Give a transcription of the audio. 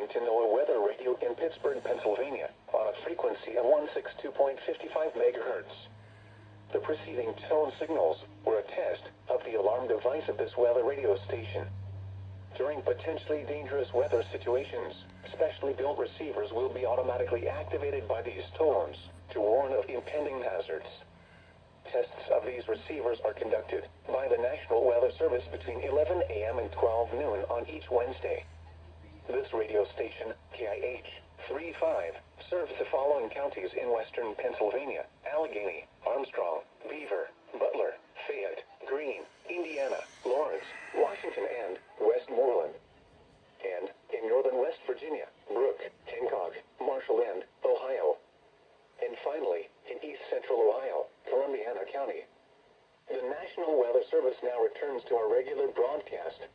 to NOAA Weather Radio in Pittsburgh, Pennsylvania, on a frequency of 162.55 megahertz. The preceding tone signals were a test of the alarm device of this weather radio station. During potentially dangerous weather situations, specially built receivers will be automatically activated by these tones to warn of impending hazards. Tests of these receivers are conducted by the National Weather Service between 11 a.m. and 12 noon on each Wednesday. This radio station, KIH 35, serves the following counties in western Pennsylvania: Allegheny, Armstrong, Beaver, Butler, Fayette, Greene, Indiana, Lawrence, Washington, and Westmoreland. And in northern West Virginia, Brooke, Hancock, Marshall, and Ohio. And finally, in east central Ohio, Columbiana County. The National Weather Service now returns to our regular broadcast.